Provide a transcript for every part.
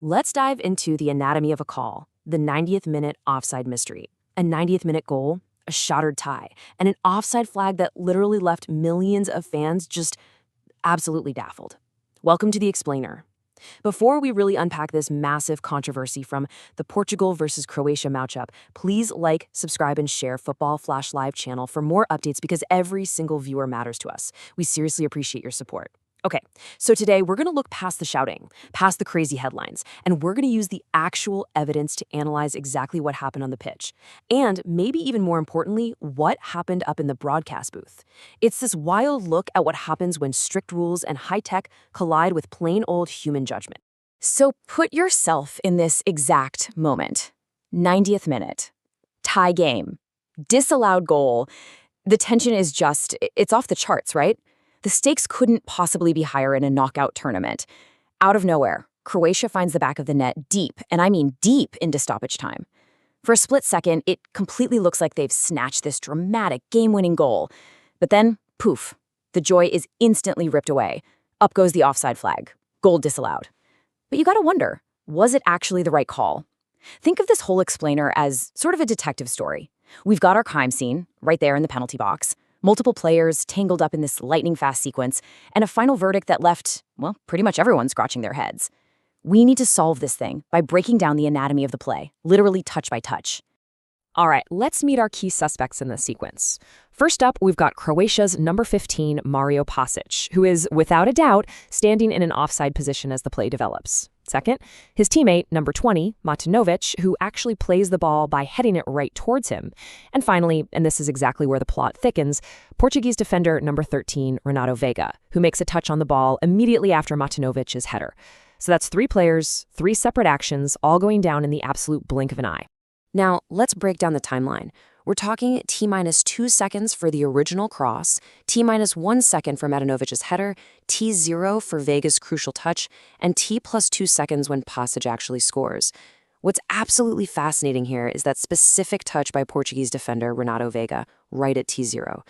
Let's dive into the anatomy of a call, the 90th minute offside mystery. A 90th minute goal, a shattered tie, and an offside flag that literally left millions of fans just absolutely baffled. Welcome to The Explainer. Before we really unpack this massive controversy from the Portugal versus Croatia matchup, please like, subscribe, and share Football Flash Live channel for more updates because every single viewer matters to us. We seriously appreciate your support. Okay, so today we're going to look past the shouting, past the crazy headlines, and we're going to use the actual evidence to analyze exactly what happened on the pitch. And maybe even more importantly, what happened up in the broadcast booth. It's this wild look at what happens when strict rules and high tech collide with plain old human judgment. So put yourself in this exact moment. 90th minute. Tie game. Disallowed goal. The tension is it's off the charts, right? The stakes couldn't possibly be higher in a knockout tournament. Out of nowhere, Croatia finds the back of the net deep, and I mean deep, into stoppage time. For a split second, it completely looks like they've snatched this dramatic game-winning goal. But then, poof, the joy is instantly ripped away. Up goes the offside flag. Goal disallowed. But you gotta wonder, was it actually the right call? Think of this whole explainer as sort of a detective story. We've got our crime scene, right there in the penalty box, multiple players tangled up in this lightning-fast sequence, and a final verdict that left, well, pretty much everyone scratching their heads. We need to solve this thing by breaking down the anatomy of the play, literally touch by touch. All right, let's meet our key suspects in this sequence. First up, we've got Croatia's number 15, Mario Pasalic, who is, without a doubt, standing in an offside position as the play develops. Second, his teammate, number 20, Matanovic, who actually plays the ball by heading it right towards him. And finally, and this is exactly where the plot thickens, Portuguese defender number 13, Renato Veiga, who makes a touch on the ball immediately after Matanovic's header. So that's 3 players, 3 separate actions, all going down in the absolute blink of an eye. Now, let's break down the timeline. We're talking T-2 seconds for the original cross, T-1 second for Matanovic's header, T0 for Veiga's crucial touch, and T+2 seconds when Pasalic actually scores. What's absolutely fascinating here is that specific touch by Portuguese defender Renato Veiga right at T0.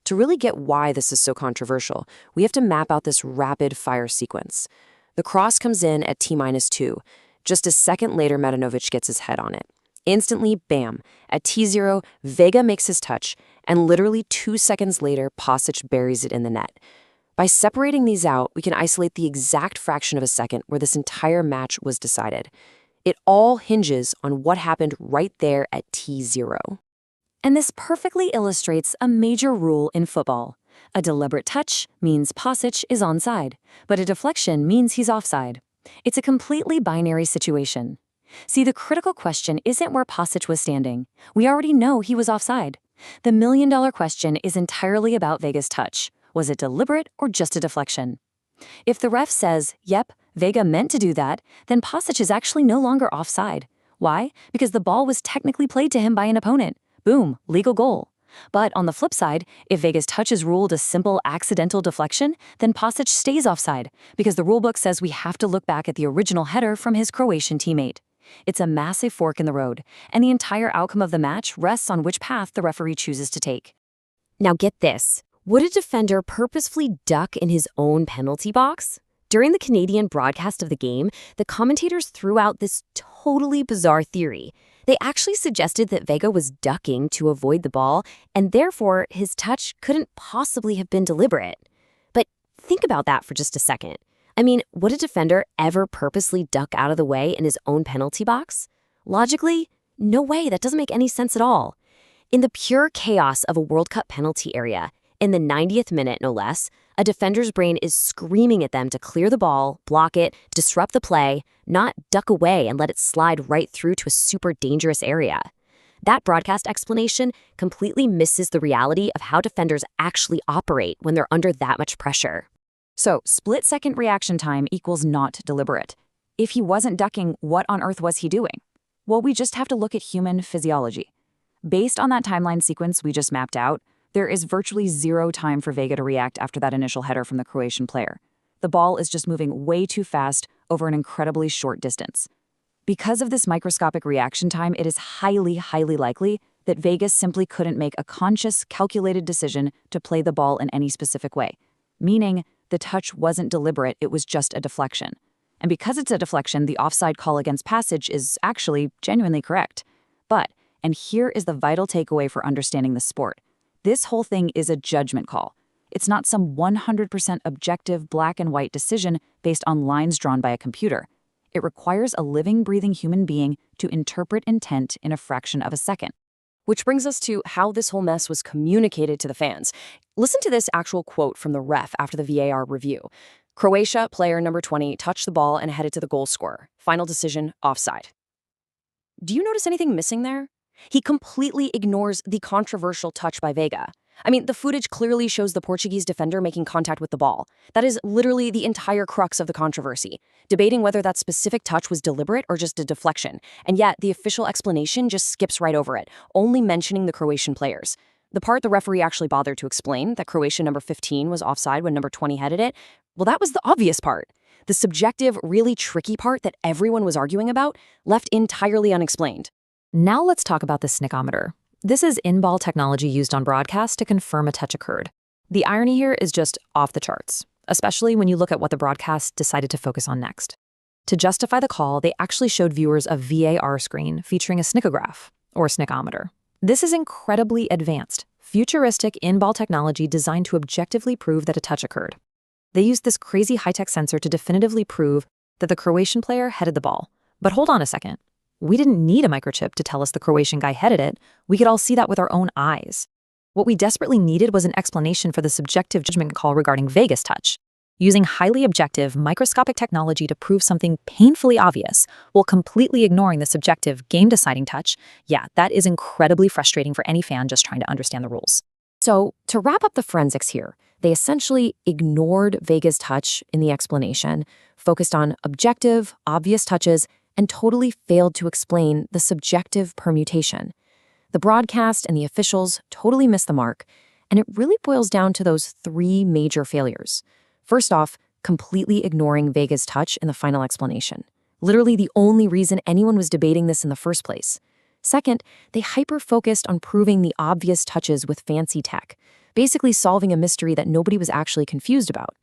To really get why this is so controversial, we have to map out this rapid-fire sequence. The cross comes in at T-2. Just a second later, Matanovic gets his head on it. Instantly, bam, at T0, Veiga makes his touch, and literally 2 seconds later, Pasalic buries it in the net. By separating these out, we can isolate the exact fraction of a second where this entire match was decided. It all hinges on what happened right there at T0. And this perfectly illustrates a major rule in football. A deliberate touch means Pasalic is onside, but a deflection means he's offside. It's a completely binary situation. See, the critical question isn't where Pasalic was standing. We already know he was offside. The million-dollar question is entirely about Veiga's touch. Was it deliberate or just a deflection? If the ref says, yep, Veiga meant to do that, then Pasalic is actually no longer offside. Why? Because the ball was technically played to him by an opponent. Boom, legal goal. But on the flip side, if Veiga's touch is ruled a simple accidental deflection, then Pasalic stays offside, because the rulebook says we have to look back at the original header from his Croatian teammate. It's a massive fork in the road, and the entire outcome of the match rests on which path the referee chooses to take. Now get this. Would a defender purposefully duck in his own penalty box? During the Canadian broadcast of the game, the commentators threw out this totally bizarre theory. They actually suggested that Veiga was ducking to avoid the ball, and therefore his touch couldn't possibly have been deliberate. But think about that for just a second. I mean, would a defender ever purposely duck out of the way in his own penalty box? Logically, no way, that doesn't make any sense at all. In the pure chaos of a World Cup penalty area, in the 90th minute no less, a defender's brain is screaming at them to clear the ball, block it, disrupt the play, not duck away and let it slide right through to a super dangerous area. That broadcast explanation completely misses the reality of how defenders actually operate when they're under that much pressure. So, split-second reaction time equals not deliberate. If he wasn't ducking, what on earth was he doing? Well, we just have to look at human physiology. Based on that timeline sequence we just mapped out, there is virtually 0 time for Veiga to react after that initial header from the Croatian player. The ball is just moving way too fast over an incredibly short distance. Because of this microscopic reaction time, it is highly likely that Veiga simply couldn't make a conscious, calculated decision to play the ball in any specific way, meaning the touch wasn't deliberate, it was just a deflection. And because it's a deflection, the offside call against Pasalic is actually genuinely correct. But, and here is the vital takeaway for understanding the sport, this whole thing is a judgment call. It's not some 100% objective black and white decision based on lines drawn by a computer. It requires a living, breathing human being to interpret intent in a fraction of a second. Which brings us to how this whole mess was communicated to the fans. Listen to this actual quote from the ref after the VAR review. Croatia, player number 20, touched the ball and headed to the goal scorer. Final decision, offside. Do you notice anything missing there? He completely ignores the controversial touch by Veiga. I mean, the footage clearly shows the Portuguese defender making contact with the ball. That is literally the entire crux of the controversy, debating whether that specific touch was deliberate or just a deflection. And yet, the official explanation just skips right over it, only mentioning the Croatian players. The part the referee actually bothered to explain, that Croatia number 15 was offside when number 20 headed it, well, that was the obvious part. The subjective, really tricky part that everyone was arguing about, left entirely unexplained. Now let's talk about the snickometer. This is in-ball technology used on broadcast to confirm a touch occurred. The irony here is just off the charts, especially when you look at what the broadcast decided to focus on next. To justify the call, they actually showed viewers a VAR screen featuring a snickograph, or snickometer. This is incredibly advanced, futuristic in-ball technology designed to objectively prove that a touch occurred. They used this crazy high-tech sensor to definitively prove that the Croatian player headed the ball. But hold on a second. We didn't need a microchip to tell us the Croatian guy headed it. We could all see that with our own eyes. What we desperately needed was an explanation for the subjective judgment call regarding Veiga's touch. Using highly objective, microscopic technology to prove something painfully obvious while completely ignoring the subjective, game-deciding touch, yeah, that is incredibly frustrating for any fan just trying to understand the rules. So, to wrap up the forensics here, they essentially ignored Veiga's touch in the explanation, focused on objective, obvious touches, and totally failed to explain the subjective permutation. The broadcast and the officials totally missed the mark, and it really boils down to those three major failures. First off, completely ignoring Veiga's touch in the final explanation. Literally the only reason anyone was debating this in the first place. Second, they hyper-focused on proving the obvious touches with fancy tech, basically solving a mystery that nobody was actually confused about.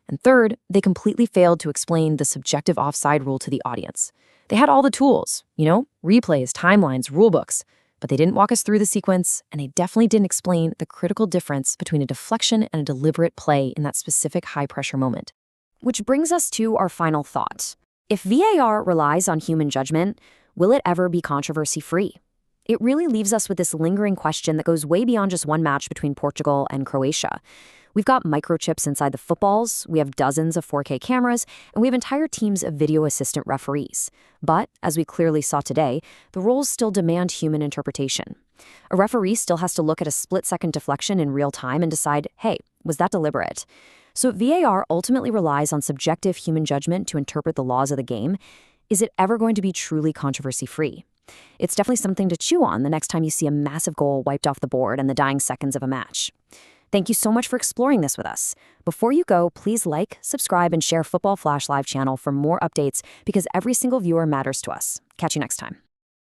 And third, they completely failed to explain the subjective offside rule to the audience. They had all the tools, replays, timelines, rulebooks, but they didn't walk us through the sequence, and they definitely didn't explain the critical difference between a deflection and a deliberate play in that specific high-pressure moment. Which brings us to our final thought. If VAR relies on human judgment, will it ever be controversy-free? It really leaves us with this lingering question that goes way beyond just one match between Portugal and Croatia. We've got microchips inside the footballs, we have dozens of 4K cameras, and we have entire teams of video assistant referees. But, as we clearly saw today, the rules still demand human interpretation. A referee still has to look at a split-second deflection in real time and decide, hey, was that deliberate? So VAR ultimately relies on subjective human judgment to interpret the laws of the game. Is it ever going to be truly controversy-free? It's definitely something to chew on the next time you see a massive goal wiped off the board in the dying seconds of a match. Thank you so much for exploring this with us. Before you go, please like, subscribe, and share Football Flash Live channel for more updates because every single viewer matters to us. Catch you next time.